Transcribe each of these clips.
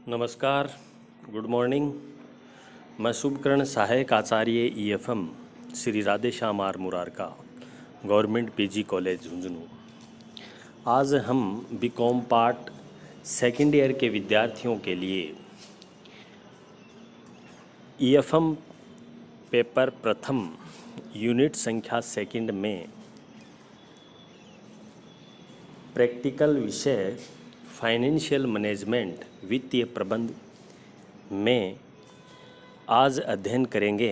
नमस्कार, good morning. मैं शुभकर्ण सहायक आचार्य EFM Shri Radheshyam R Murarka, government PG college Jhunjhunu. आज हम बीकॉम पार्ट सेकेंड ईयर के विद्यार्थियों के लिए ईएफएम पेपर प्रथम यूनिट संख्या सेकंड में प्रैक्टिकल विषय फाइनेंशियल मैनेजमेंट वित्तीय प्रबंध में आज अध्ययन करेंगे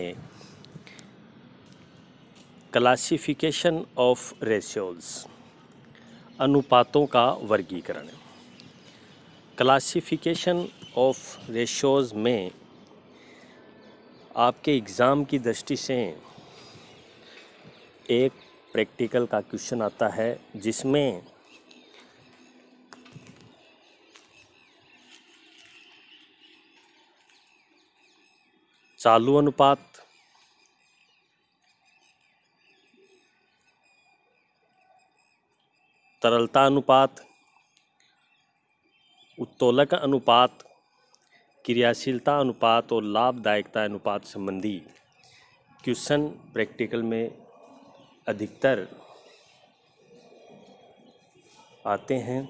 क्लासिफिकेशन ऑफ रेशियोज, अनुपातों का वर्गीकरण। क्लासिफिकेशन ऑफ रेशियोज में आपके एग्ज़ाम की दृष्टि से एक प्रैक्टिकल का क्वेश्चन आता है जिसमें चालू अनुपात, तरलता अनुपात, उत्तोलक अनुपात, क्रियाशीलता अनुपात और लाभदायकता अनुपात संबंधी क्वेश्चन प्रैक्टिकल में अधिकतर आते हैं।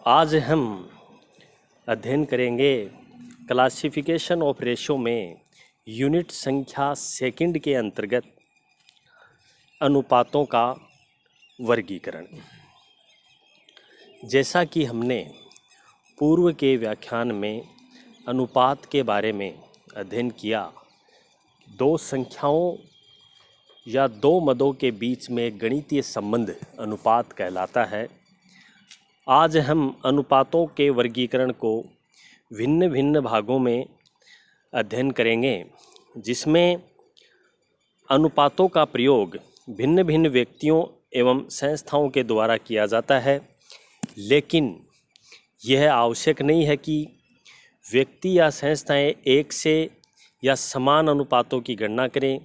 आज हम अध्ययन करेंगे क्लासिफिकेशन ऑफ रेशो में यूनिट संख्या सेकंड के अंतर्गत अनुपातों का वर्गीकरण। जैसा कि हमने पूर्व के व्याख्यान में अनुपात के बारे में अध्ययन किया, दो संख्याओं या दो मदों के बीच में गणितीय संबंध अनुपात कहलाता है। आज हम अनुपातों के वर्गीकरण को भिन्न भिन्न भागों में अध्ययन करेंगे, जिसमें अनुपातों का प्रयोग भिन्न भिन्न व्यक्तियों एवं संस्थाओं के द्वारा किया जाता है, लेकिन यह आवश्यक नहीं है कि व्यक्ति या संस्थाएं एक से या समान अनुपातों की गणना करें।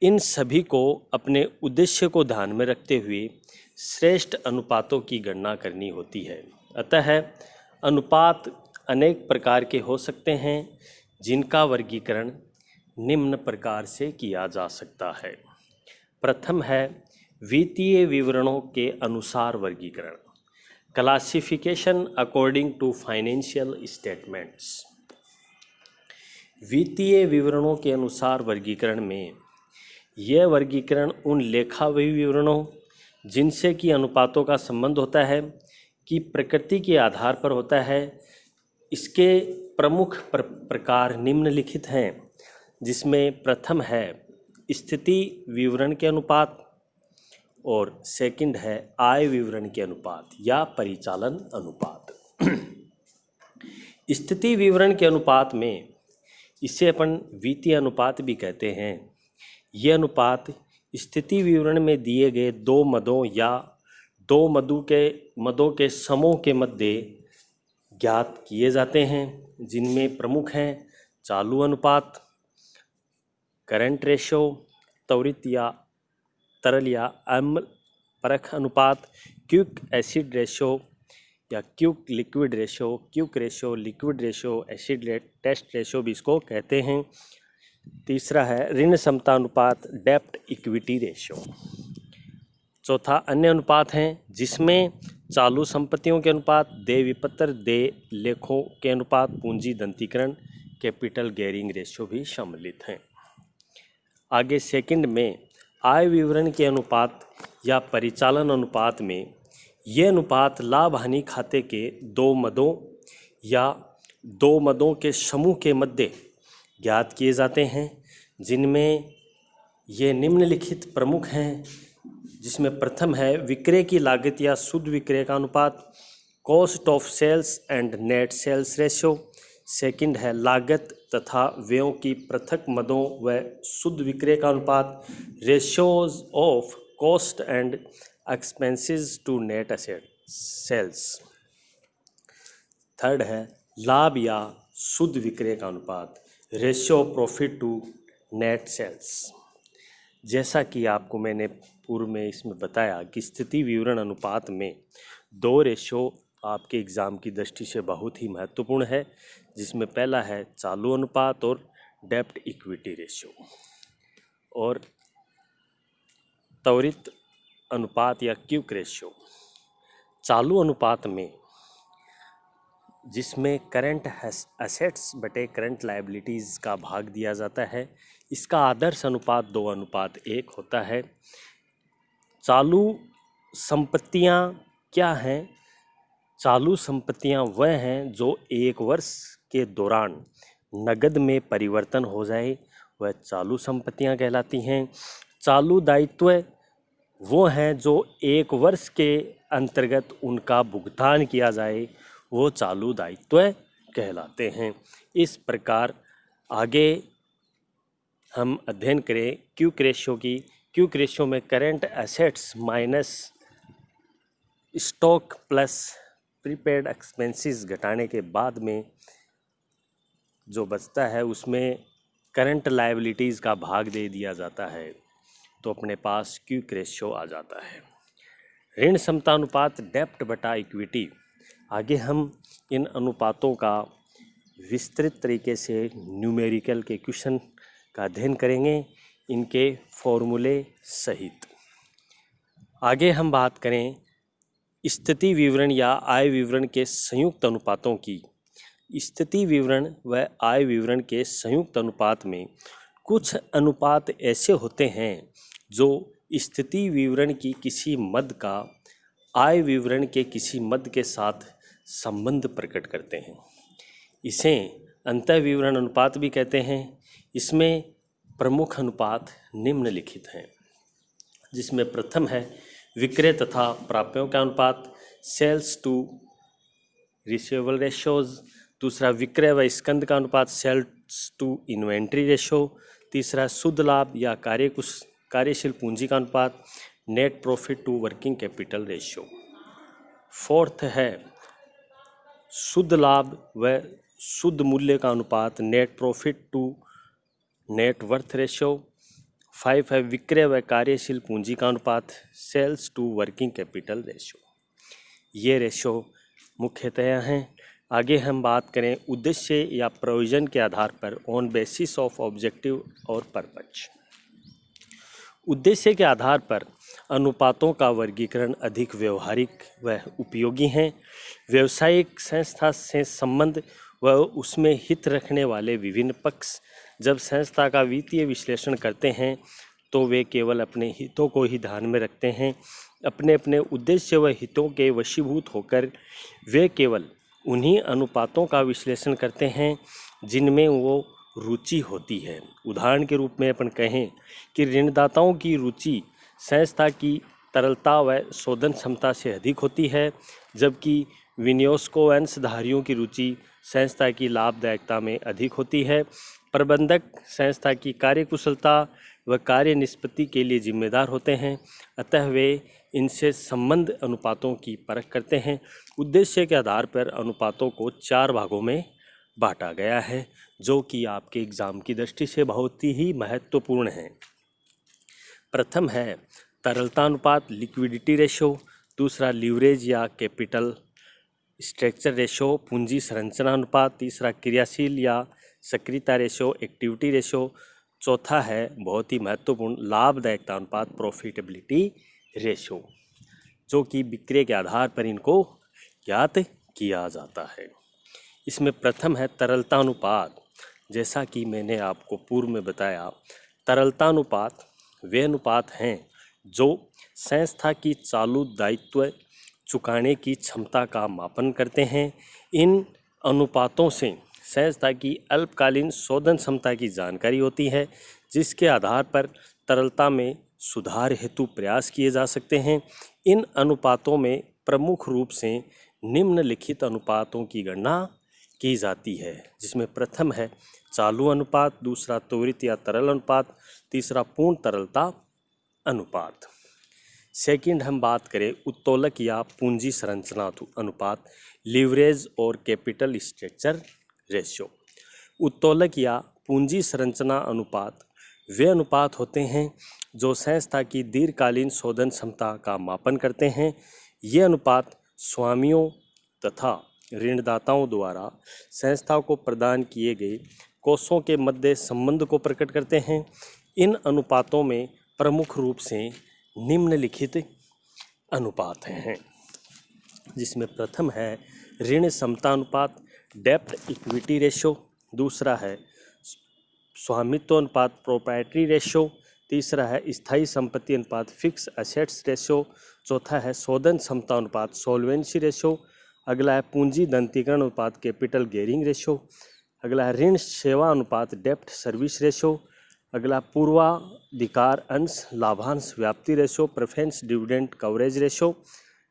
इन सभी को अपने उद्देश्य को ध्यान में रखते हुए श्रेष्ठ अनुपातों की गणना करनी होती है। अतः अनुपात अनेक प्रकार के हो सकते हैं, जिनका वर्गीकरण निम्न प्रकार से किया जा सकता है। प्रथम है वित्तीय विवरणों के अनुसार वर्गीकरण, classification according to financial statements. वित्तीय विवरणों के अनुसार वर्गीकरण में यह वर्गीकरण उन लेखा विवरणों जिनसे कि अनुपातों का संबंध होता है की प्रकृति के आधार पर होता है। इसके प्रमुख प्रकार निम्नलिखित हैं, जिसमें प्रथम है स्थिति विवरण के अनुपात और सेकंड है आय विवरण के अनुपात या परिचालन अनुपात। स्थिति विवरण के अनुपात में इसे अपन वित्तीय अनुपात भी कहते हैं। ये अनुपात स्थिति विवरण में दिए गए दो मदों या दो मदों के समूह के मध्य ज्ञात किए जाते हैं, जिनमें प्रमुख हैं चालू अनुपात, करंट रेशो, त्वरित या तरल या अम्ल परख अनुपात, क्विक एसिड रेशो या quick liquid ratio, quick ratio, liquid ratio, acid test ratio भी इसको कहते हैं। तीसरा है ऋण समता अनुपात, डेब्ट इक्विटी रेशो। चौथा अन्य अनुपात हैं, जिसमें चालू संपत्तियों के अनुपात, देय विपत्र, देय लेखों के अनुपात, पूंजी दंतीकरण, कैपिटल गेयरिंग रेशो भी सम्मिलित हैं। आगे सेकंड में आय विवरण के अनुपात या परिचालन अनुपात में ये अनुपात लाभ हानि खाते के दो मदों या दो मदों के समूह के मध्य ज्ञात किए जाते हैं, जिनमें ये निम्नलिखित प्रमुख हैं, जिसमें प्रथम है विक्रय की लागत या शुद्ध विक्रय का अनुपात, cost of sales and net sales ratio. Second है लागत तथा व्ययों की पृथक मदों व शुद्ध विक्रय का अनुपात, ratios of cost and expenses to net asset sales. Third है लाभ या शुद्ध विक्रय का अनुपात, ratio of profit to net sales. जैसा कि आपको मैंने पूर्व में इसमें बताया कि स्थिति विवरण अनुपात में दो रेशो आपके एग्ज़ाम की दृष्टि से बहुत ही महत्वपूर्ण है, जिसमें पहला है चालू अनुपात और डेब्ट इक्विटी रेशियो, और त्वरित अनुपात या क्विक रेशियो। चालू अनुपात में जिसमें करंट एसेट्स बटे करंट लायबिलिटीज़ का भाग दिया जाता है, इसका आदर्श अनुपात 2:1 होता है। चालू संपत्तियां क्या हैं? चालू संपत्तियां वह हैं जो एक वर्ष के दौरान नगद में परिवर्तन हो जाए, वह चालू संपत्तियां कहलाती हैं। चालू दायित्व वो हैं जो एक वर्ष के अंतर्गत उनका भुगतान किया जाए, वो चालू दायित्व कहलाते हैं। इस प्रकार आगे हम अध्ययन करें क्विक रेशियो की। क्विक रेशियो में current assets minus stock plus prepaid expenses घटाने के बाद में जो बचता है उसमें करंट लायबिलिटीज़ का भाग दे दिया जाता है, तो अपने पास क्विक रेशियो आ जाता है। ऋण क्षमता अनुपात डेब्ट बटा इक्विटी। आगे हम इन अनुपातों का विस्तृत तरीके से न्यूमेरिकल के क्वेश्चन का अध्ययन करेंगे, इनके फॉर्मूले सहित। आगे हम बात करें स्थिति विवरण या आय विवरण के संयुक्त अनुपातों की। स्थिति विवरण व आय विवरण के संयुक्त अनुपात में कुछ अनुपात ऐसे होते हैं जो स्थिति विवरण की किसी मद का आय विवरण के किसी मद के साथ संबंध प्रकट करते हैं। इसे अंतः विवरण अनुपात भी कहते हैं। इसमें प्रमुख अनुपात निम्नलिखित हैं, जिसमें प्रथम है विक्रय तथा प्राप्यों का अनुपात, सेल्स टू रिसीवेबल रेशियोज। दूसरा विक्रय व स्कंद का अनुपात, सेल्स टू इन्वेंट्री रेशो। तीसरा शुद्ध लाभ या कार्यशील पूंजी का अनुपात, net profit to working capital ratio. Fourth है शुद्ध लाभ व शुद्ध मूल्य का अनुपात, net profit to net worth ratio. 5 है विक्रय व कार्यशील पूंजी का अनुपात, sales to working capital ratio. ये रेशियो मुख्यतः हैं। आगे हम बात करें उद्देश्य या प्रयोजन के आधार पर, ऑन बेसिस ऑफ ऑब्जेक्टिव और पर्पज। उद्देश्य के आधार पर अनुपातों का वर्गीकरण अधिक व्यवहारिक व उपयोगी हैं। व्यावसायिक संस्था से संबंध व उसमें हित रखने वाले विभिन्न पक्ष जब संस्था का वित्तीय विश्लेषण करते हैं तो वे केवल अपने हितों को ही ध्यान में रखते हैं। अपने अपने उद्देश्य व हितों के वशीभूत होकर वे केवल उन्हीं अनुपातों का विश्लेषण करते हैं जिनमें वो रुचि होती है। उदाहरण के रूप में अपन कहें कि ऋणदाताओं की रुचि संस्था की तरलता व शोधन क्षमता से अधिक होती है, जबकि विनियोजकों व अंशधारियों की रुचि संस्था की लाभदायकता में अधिक होती है। प्रबंधक संस्था की कार्यकुशलता व कार्य निष्पत्ति के लिए जिम्मेदार होते हैं, अतः वे इनसे संबंध अनुपातों की परख करते हैं। उद्देश्य के आधार पर अनुपातों को 4 भागों में बांटा गया है, जो कि आपके एग्ज़ाम की दृष्टि से बहुत ही महत्वपूर्ण है। प्रथम है तरलता अनुपात, लिक्विडिटी रेशो। दूसरा लीवरेज या कैपिटल स्ट्रक्चर रेशो, पूंजी संरचना अनुपात। तीसरा क्रियाशील या सक्रियता रेशो, एक्टिविटी रेशो। चौथा है बहुत ही महत्वपूर्ण लाभदायकता अनुपात, प्रॉफिटेबिलिटी रेशो, जो कि विक्रय के आधार पर इनको ज्ञात किया जाता है। इसमें प्रथम है तरलता अनुपात। जैसा कि मैंने आपको पूर्व में बताया, तरलता अनुपात वे अनुपात हैं जो संस्था की चालू दायित्व चुकाने की क्षमता का मापन करते हैं। इन अनुपातों से संस्था की अल्पकालीन शोधन क्षमता की जानकारी होती है, जिसके आधार पर तरलता में सुधार हेतु प्रयास किए जा सकते हैं। इन अनुपातों में प्रमुख रूप से निम्नलिखित अनुपातों की गणना की जाती है, जिसमें प्रथम है चालू अनुपात, दूसरा त्वरित या तरल अनुपात, तीसरा पूर्ण तरलता अनुपात। सेकंड हम बात करें उत्तोलक या पूंजी संरचना अनुपात, लीवरेज और कैपिटल स्ट्रक्चर रेशियो। उत्तोलक या पूंजी संरचना अनुपात वे अनुपात होते हैं जो संस्था की दीर्घकालीन शोधन क्षमता का मापन करते हैं। ये अनुपात स्वामियों तथा ऋणदाताओं द्वारा संस्था को प्रदान किए गए कोषों के मध्य संबंध को प्रकट करते हैं। इन अनुपातों में प्रमुख रूप से निम्नलिखित अनुपात हैं, जिसमें प्रथम है ऋण समता अनुपात, डेप्ट इक्विटी रेशो। दूसरा है स्वामित्व अनुपात, प्रोप्राइटरी रेशो। तीसरा है स्थायी संपत्ति अनुपात, फिक्स एसेट्स रेशो। चौथा है शोधन क्षमता अनुपात, सोल्वेंसी रेशो। अगला है पूंजी धनतीकरण अनुपात, कैपिटल गेयरिंग रेशो। अगला है ऋण सेवा अनुपात, डेप्ट सर्विस रेशो। अगला पूर्वाधिकार अंश लाभांश व्याप्ति ratio, preference dividend coverage ratio.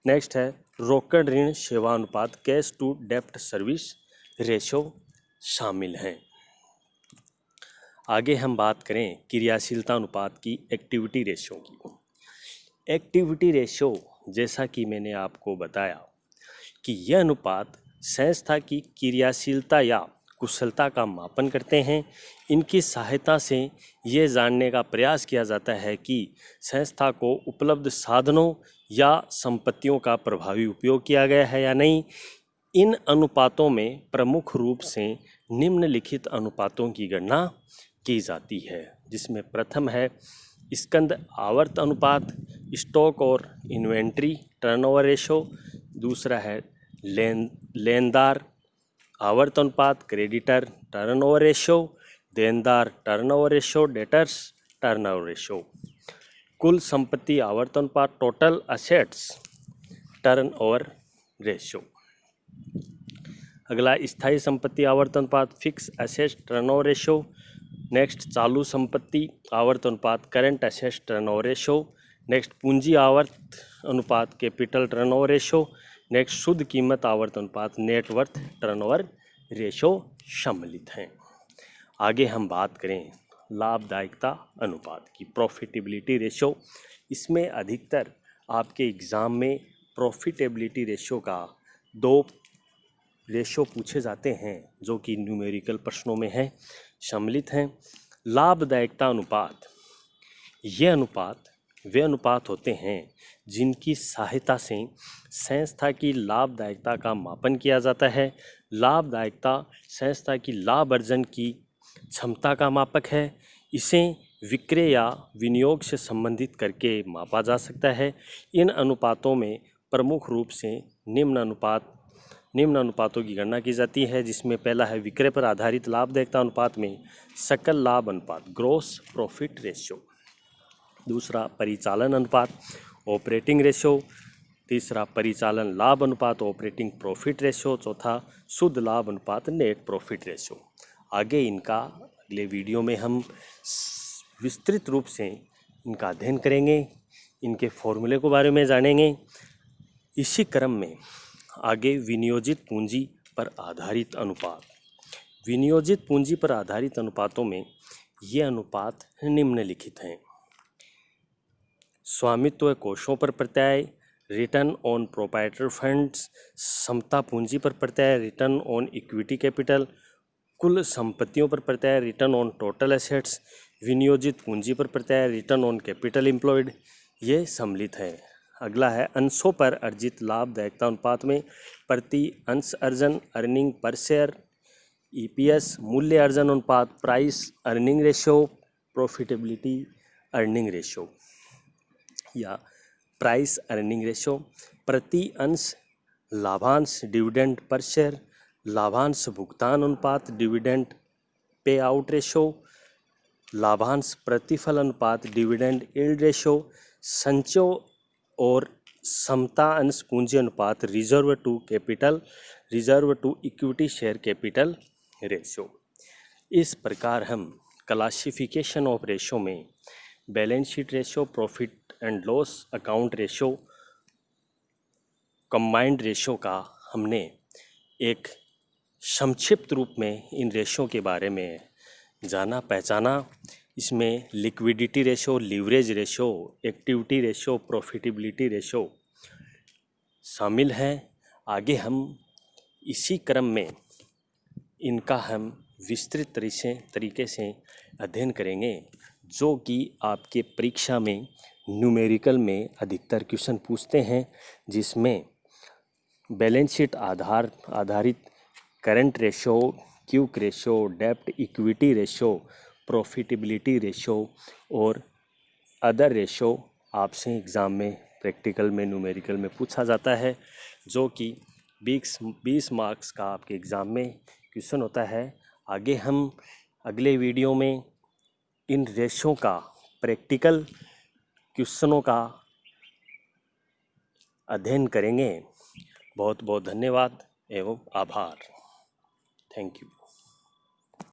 Next है रोकड़ ऋण सेवा अनुपात, कैश टू डेप्ट सर्विस रेशो शामिल हैं। आगे हम बात करें क्रियाशीलता अनुपात की, एक्टिविटी रेशो की। एक्टिविटी रेशो, जैसा कि मैंने आपको बताया कि यह अनुपात संस्था की क्रियाशीलता या कुशलता का मापन करते हैं। इनकी सहायता से ये जानने का प्रयास किया जाता है कि संस्था को उपलब्ध साधनों या संपत्तियों का प्रभावी उपयोग किया गया है या नहीं। इन अनुपातों में प्रमुख रूप से निम्नलिखित अनुपातों की गणना की जाती है, जिसमें प्रथम है स्कंद आवर्त अनुपात, स्टॉक और इन्वेंट्री टर्नओवर रेशो। दूसरा है लेनदार आवर्त अनुपात, क्रेडिटर टर्नओवर रेशो, देनदार turnover ratio, debtors turnover ratio. कुल संपत्ति आवर्त अनुपात, टोटल असेट्स टर्नओवर रेशो। अगला स्थायी संपत्ति आवर्त अनुपात, fix assets turnover ratio. Next चालू संपत्ति आवर्त अनुपात, current assets turnover ratio. Next पूंजी आवर्त अनुपात, कैपिटल टर्नओवर रेशो। नेक्स्ट शुद्ध कीमत आवर्त अनुपात, नेटवर्थ टर्नओवर रेशो सम्मिलित हैं। आगे हम बात करें लाभदायकता अनुपात की, प्रॉफिटेबिलिटी रेशो। इसमें अधिकतर आपके एग्ज़ाम में प्रॉफिटेबिलिटी रेशो का 2 रेशो पूछे जाते हैं, जो कि न्यूमेरिकल प्रश्नों में हैं, सम्मिलित हैं। लाभदायकता अनुपात, ये अनुपात वे अनुपात होते हैं जिनकी सहायता से संस्था की लाभदायकता का मापन किया जाता है। लाभदायकता संस्था की लाभ अर्जन की क्षमता का मापक है। इसे विक्रय या विनियोग से संबंधित करके मापा जा सकता है। इन अनुपातों में प्रमुख रूप से निम्न अनुपातों की गणना की जाती है, जिसमें पहला है विक्रय पर आधारित लाभदायकता अनुपात में सकल लाभ अनुपात, ग्रॉस प्रॉफिट रेशियो। दूसरा परिचालन अनुपात, ऑपरेटिंग रेशो। तीसरा परिचालन लाभ अनुपात, ऑपरेटिंग प्रॉफिट रेशो। चौथा शुद्ध लाभ अनुपात, नेट प्रॉफिट रेशो। आगे इनका अगले वीडियो में हम विस्तृत रूप से इनका अध्ययन करेंगे, इनके फॉर्मूले के बारे में जानेंगे। इसी क्रम में आगे विनियोजित पूंजी पर आधारित अनुपात। विनियोजित पूंजी पर आधारित अनुपातों में ये अनुपात निम्नलिखित हैं। स्वामित्व कोषों पर प्रत्यय, रिटर्न ऑन प्रोप्राइटरी फंड्स, समता पूंजी पर प्रत्यय, रिटर्न ऑन इक्विटी कैपिटल, कुल संपत्तियों पर प्रत्यय, रिटर्न ऑन टोटल एसेट्स, विनियोजित पूंजी पर प्रत्यय, रिटर्न ऑन कैपिटल एम्प्लॉयड, ये सम्मिलित है। अगला है अंशों पर अर्जित लाभदायकता अनुपात में प्रति अंश अर्जन, अर्निंग पर शेयर, ईपीएस, मूल्य अर्जन अनुपात, price earning ratio, profitability earning ratio या प्राइस अर्निंग रेशो, प्रति अंश लाभांश डिविडेंड पर शेयर, लाभांश भुगतान अनुपात, डिविडेंड पे आउट रेशो, लाभांश प्रतिफल अनुपात, डिविडेंड यील्ड रेशो, संचय और समता अंश पूंजी अनुपात, reserve to capital, reserve to equity share capital ratio. इस प्रकार हम क्लासिफिकेशन ऑफ रेशो में balance sheet ratio, profit and loss account ratio, combined ratio का हमने एक संक्षिप्त रूप में इन रेशो के बारे में जाना पहचाना। इसमें liquidity ratio, leverage ratio, activity ratio, profitability ratio शामिल हैं। आगे हम इसी क्रम में इनका हम विस्तृत तरीके से अध्ययन करेंगे, जो कि आपके परीक्षा में न्यूमेरिकल में अधिकतर क्वेश्चन पूछते हैं, जिसमें बैलेंस शीट आधारित करंट रेशो, क्विक रेशो, डेब्ट इक्विटी रेशो, प्रॉफिटेबिलिटी रेशो और अदर रेशो आपसे एग्ज़ाम में, प्रैक्टिकल में, न्यूमेरिकल में पूछा जाता है, जो कि 20 मार्क्स का आपके एग्ज़ाम में क्वेश्चन होता है। आगे हम अगले वीडियो में इन रेशो का, प्रैक्टिकल क्वेश्चनों का अध्ययन करेंगे। बहुत बहुत धन्यवाद एवं आभार। Thank you.